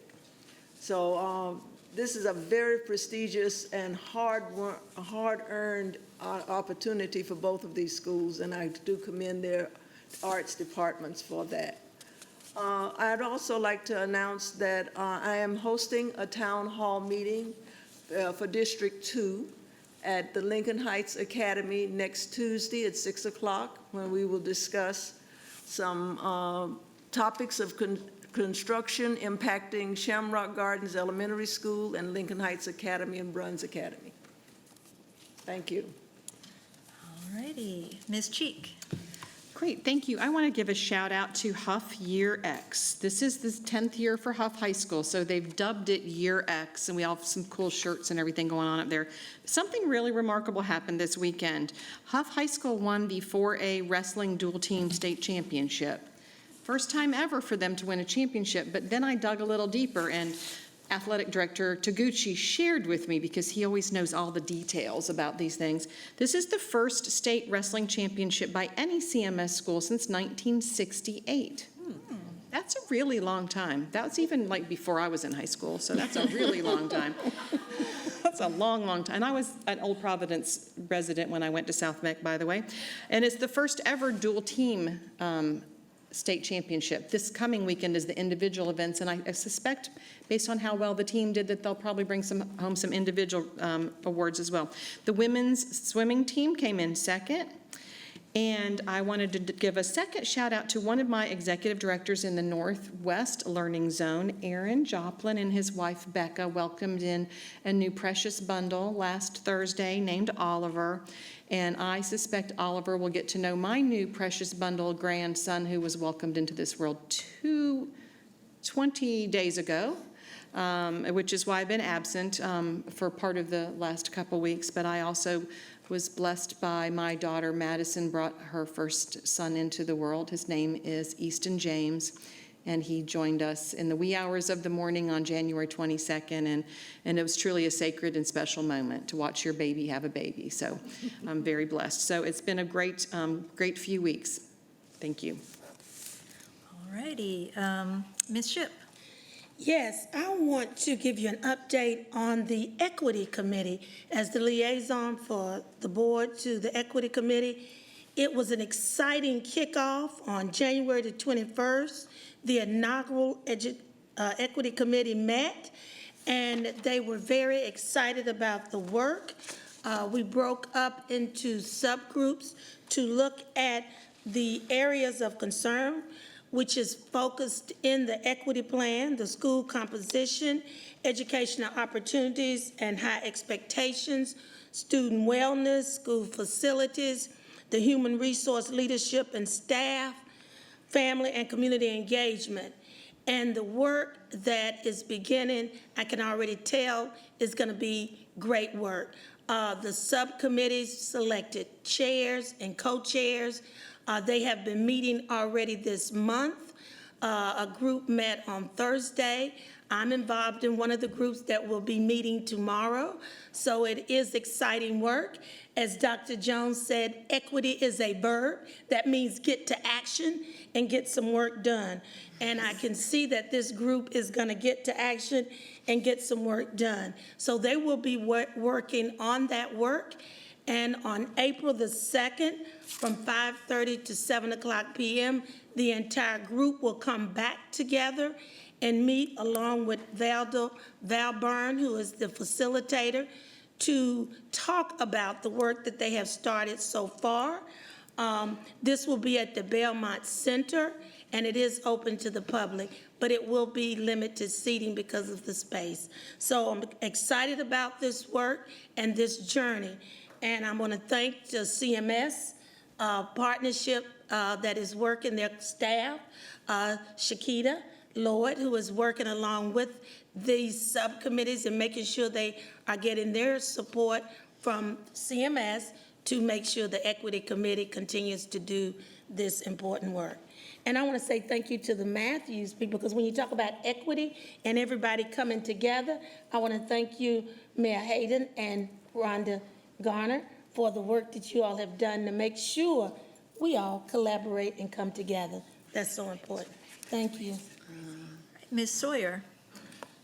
So this is a very prestigious and hard-earned opportunity for both of these schools, and I do commend their arts departments for that. I'd also like to announce that I am hosting a town hall meeting for District 2 at the Lincoln Heights Academy next Tuesday at 6 o'clock, when we will discuss some topics of construction impacting Shamrock Gardens Elementary School and Lincoln Heights Academy and Bruns Academy. Thank you. All righty. Ms. Cheek. Great, thank you. I want to give a shout out to Huff Year X. This is the 10th year for Huff High School, so they've dubbed it Year X, and we all have some cool shirts and everything going on up there. Something really remarkable happened this weekend. Huff High School won the 4A Wrestling Dual Team State Championship. First time ever for them to win a championship, but then I dug a little deeper, and Athletic Director Taguchi shared with me, because he always knows all the details about these things. This is the first state wrestling championship by any CMS school since 1968. That's a really long time. That was even like before I was in high school, so that's a really long time. That's a long, long time. And I was an Old Providence resident when I went to South Meck, by the way. And it's the first ever dual team state championship. This coming weekend is the individual events, and I suspect, based on how well the team did, that they'll probably bring home some individual awards as well. The women's swimming team came in second, and I wanted to give a second shout out to one of my executive directors in the Northwest Learning Zone. Aaron Joplin and his wife Becca welcomed in a new precious bundle last Thursday named Oliver. And I suspect Oliver will get to know my new precious bundle grandson, who was welcomed into this world 20 days ago, which is why I've been absent for part of the last couple weeks. But I also was blessed by my daughter Madison brought her first son into the world. His name is Easton James, and he joined us in the wee hours of the morning on January 22nd, and it was truly a sacred and special moment to watch your baby have a baby. So I'm very blessed. So it's been a great few weeks. Thank you. All righty. Ms. Shipp. Yes, I want to give you an update on the Equity Committee. As the liaison for the board to the Equity Committee, it was an exciting kickoff on January the 21st. The inaugural Equity Committee met, and they were very excited about the work. We broke up into subgroups to look at the areas of concern, which is focused in the equity plan, the school composition, educational opportunities and high expectations, student wellness, school facilities, the human resource leadership and staff, family and community engagement. And the work that is beginning, I can already tell, is going to be great work. The subcommittees selected chairs and co-chairs. They have been meeting already this month. A group met on Thursday. I'm involved in one of the groups that will be meeting tomorrow. So it is exciting work. As Dr. Jones said, equity is a verb. That means get to action and get some work done. And I can see that this group is going to get to action and get some work done. So they will be working on that work. And on April the 2nd, from 5:30 to 7 o'clock p.m., the entire group will come back together and meet along with Val Byrne, who is the facilitator, to talk about the work that they have started so far. This will be at the Belmont Center, and it is open to the public, but it will be limited seating because of the space. So I'm excited about this work and this journey. And I want to thank the CMS partnership that is working, their staff, Shakita Lloyd, who is working along with these subcommittees and making sure they are getting their support from CMS to make sure the Equity Committee continues to do this important work. And I want to say thank you to the Matthews people, because when you talk about equity and everybody coming together, I want to thank you, Mayor Hayden and Rhonda Garner, for the work that you all have done to make sure we all collaborate and come together. That's so important. Thank you. Ms. Sawyer.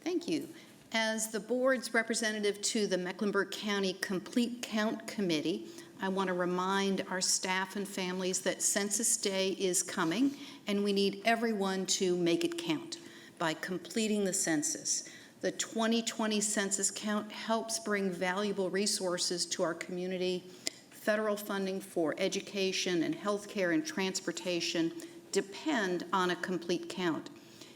Thank you. As the board's representative to the Mecklenburg County Complete Count Committee, I want to remind our staff and families that Census Day is coming, and we need everyone to make it count by completing the census. The 2020 census count helps bring valuable resources to our community. Federal funding for education and healthcare and transportation depend on a complete count.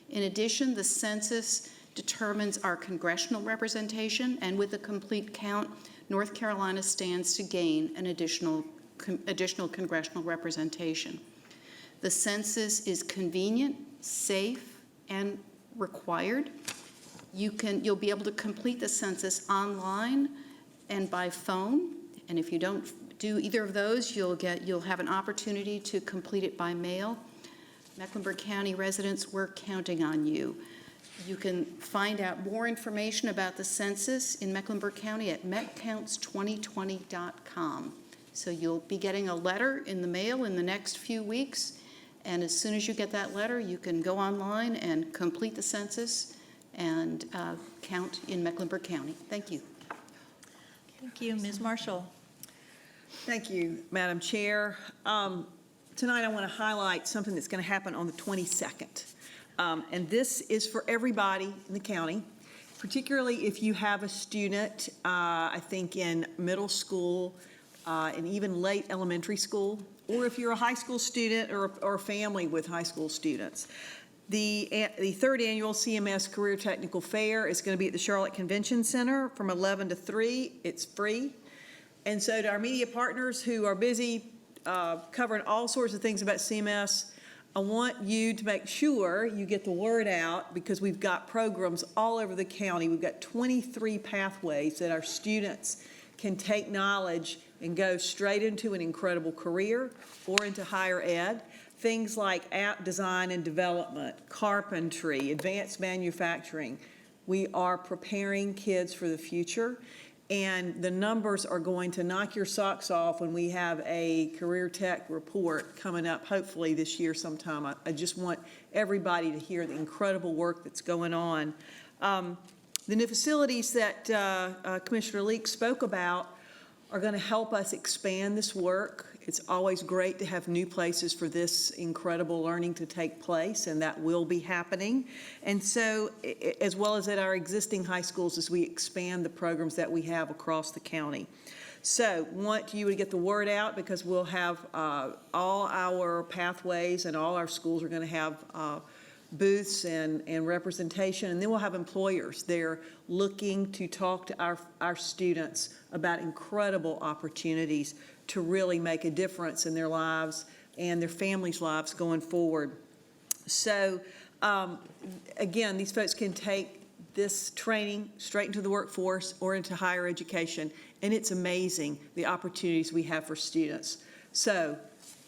In addition, the census determines our congressional representation, and with a complete count, North Carolina stands to gain an additional congressional representation. The census is convenient, safe, and required. You'll be able to complete the census online and by phone, and if you don't do either of those, you'll have an opportunity to complete it by mail. Mecklenburg County residents, we're counting on you. You can find out more information about the census in Mecklenburg County at metcounts2020.com. So you'll be getting a letter in the mail in the next few weeks, and as soon as you get that letter, you can go online and complete the census and count in Mecklenburg County. Thank you. Thank you. Ms. Marshall. Thank you, Madam Chair. Tonight I want to highlight something that's going to happen on the 22nd. And this is for everybody in the county, particularly if you have a student, I think in middle school and even late elementary school, or if you're a high school student or a family with high school students. The third annual CMS Career Technical Fair is going to be at the Charlotte Convention Center from 11 to 3. It's free. And so to our media partners who are busy covering all sorts of things about CMS, I want you to make sure you get the word out, because we've got programs all over the county. We've got 23 pathways that our students can take knowledge and go straight into an incredible career or into higher ed. Things like app design and development, carpentry, advanced manufacturing. We are preparing kids for the future, and the numbers are going to knock your socks off when we have a career tech report coming up, hopefully this year sometime. I just want everybody to hear the incredible work that's going on. The new facilities that Commissioner Leek spoke about are going to help us expand this work. It's always great to have new places for this incredible learning to take place, and that will be happening. And so, as well as at our existing high schools, as we expand the programs that we have across the county. So, want you to get the word out, because we'll have all our pathways and all our schools are going to have booths and representation, and then we'll have employers there looking to talk to our students about incredible opportunities to really make a difference in their lives and their families' lives going forward. So again, these folks can take this training straight into the workforce or into higher education, and it's amazing the opportunities we have for students. So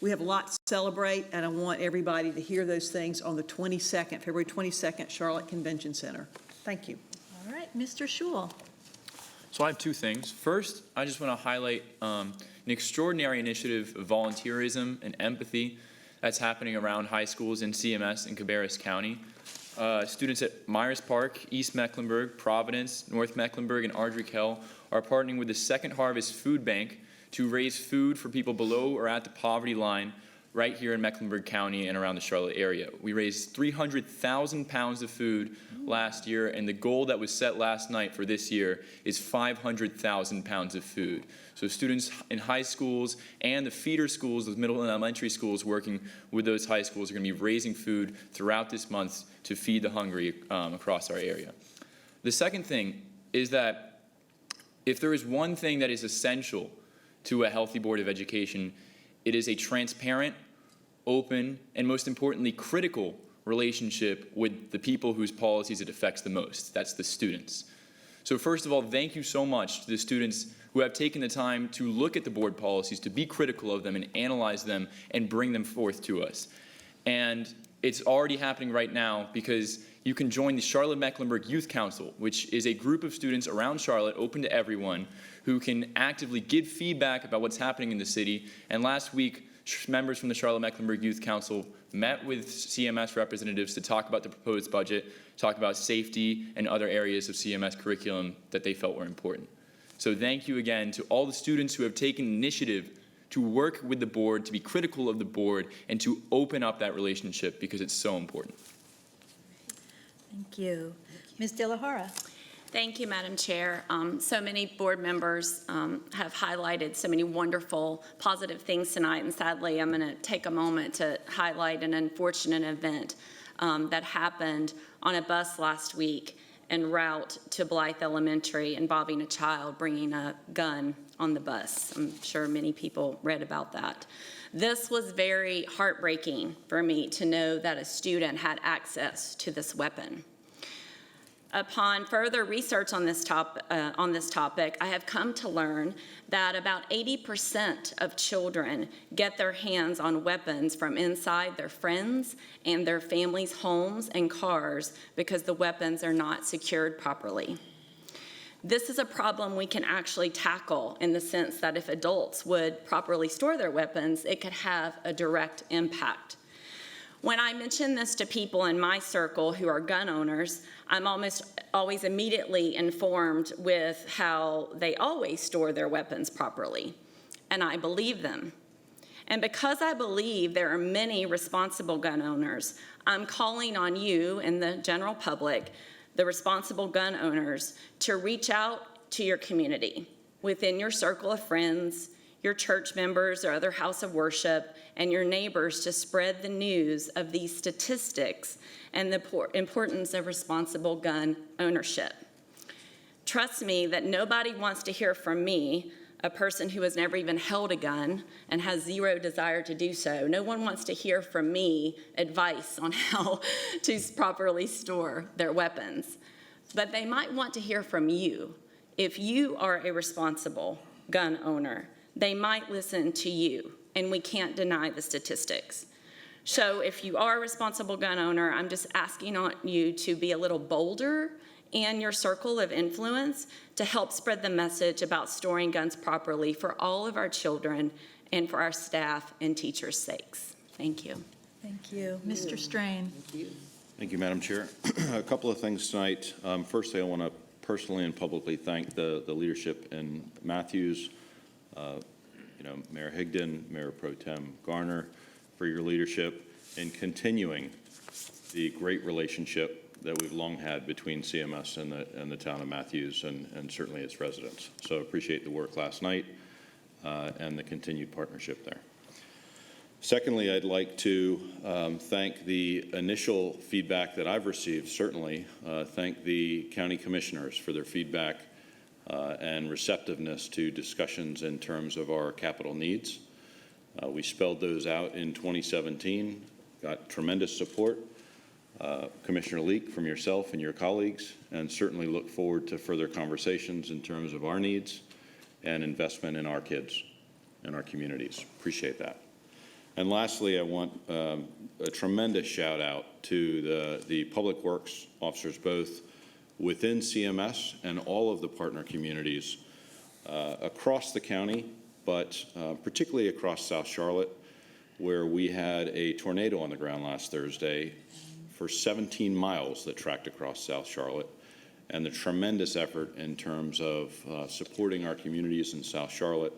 we have a lot to celebrate, and I want everybody to hear those things on the 22nd, February 22nd, Charlotte Convention Center. Thank you. All right, Mr. Schul. So I have two things. First, I just want to highlight an extraordinary initiative of volunteerism and empathy that's happening around high schools in CMS in Cabarrus County. Students at Myers Park, East Mecklenburg, Providence, North Mecklenburg, and Ardrey-Kell are partnering with the Second Harvest Food Bank to raise food for people below or at the poverty line right here in Mecklenburg County and around the Charlotte area. We raised 300,000 pounds of food last year, and the goal that was set last night for this year is 500,000 pounds of food. So students in high schools and the feeder schools, those middle and elementary schools working with those high schools, are going to be raising food throughout this month to feed the hungry across our area. The second thing is that if there is one thing that is essential to a healthy Board of Education, it is a transparent, open, and most importantly, critical relationship with the people whose policies it affects the most. That's the students. So first of all, thank you so much to the students who have taken the time to look at the board policies, to be critical of them and analyze them and bring them forth to us. And it's already happening right now because you can join the Charlotte-Mecklenburg Youth Council, which is a group of students around Charlotte, open to everyone, who can actively give feedback about what's happening in the city. And last week, members from the Charlotte-Mecklenburg Youth Council met with CMS representatives to talk about the proposed budget, talk about safety and other areas of CMS curriculum that they felt were important. So thank you again to all the students who have taken initiative to work with the board, to be critical of the board, and to open up that relationship because it's so important. Thank you. Ms. De La Hora. Thank you, Madam Chair. So many board members have highlighted so many wonderful, positive things tonight, and sadly, I'm going to take a moment to highlight an unfortunate event that happened on a bus last week en route to Blythe Elementary involving a child bringing a gun on the bus. I'm sure many people read about that. This was very heartbreaking for me to know that a student had access to this weapon. Upon further research on this topic, I have come to learn that about 80% of children get their hands on weapons from inside their friends and their families' homes and cars because the weapons are not secured properly. This is a problem we can actually tackle in the sense that if adults would properly store their weapons, it could have a direct impact. When I mention this to people in my circle who are gun owners, I'm almost always immediately informed with how they always store their weapons properly, and I believe them. And because I believe there are many responsible gun owners, I'm calling on you and the general public, the responsible gun owners, to reach out to your community within your circle of friends, your church members or other house of worship, and your neighbors to spread the news of these statistics and the importance of responsible gun ownership. Trust me that nobody wants to hear from me, a person who has never even held a gun and has zero desire to do so. No one wants to hear from me advice on how to properly store their weapons. But they might want to hear from you. If you are a responsible gun owner, they might listen to you, and we can't deny the statistics. So if you are a responsible gun owner, I'm just asking on you to be a little bolder in your circle of influence to help spread the message about storing guns properly for all of our children and for our staff and teachers' sakes. Thank you. Thank you. Mr. Strain. Thank you, Madam Chair. A couple of things tonight. Firstly, I want to personally and publicly thank the leadership in Matthews, Mayor Higdon, Mayor Pro Tem Garner, for your leadership in continuing the great relationship that we've long had between CMS and the town of Matthews and certainly its residents. So appreciate the work last night and the continued partnership there. Secondly, I'd like to thank the initial feedback that I've received, certainly thank the county commissioners for their feedback and receptiveness to discussions in terms of our capital needs. We spelled those out in 2017, got tremendous support. Commissioner Leek, from yourself and your colleagues, and certainly look forward to further conversations in terms of our needs and investment in our kids and our communities. Appreciate that. And lastly, I want a tremendous shout out to the public works officers, both within CMS and all of the partner communities across the county, but particularly across South Charlotte, where we had a tornado on the ground last Thursday for 17 miles that tracked across South Charlotte, and the tremendous effort in terms of supporting our communities in South Charlotte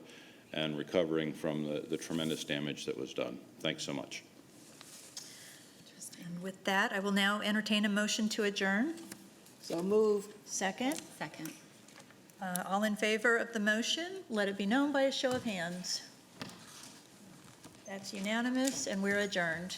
and recovering from the tremendous damage that was done. Thanks so much. And with that, I will now entertain a motion to adjourn. So moved. Second? Second. All in favor of the motion, let it be known by a show of hands. That's unanimous, and we're adjourned.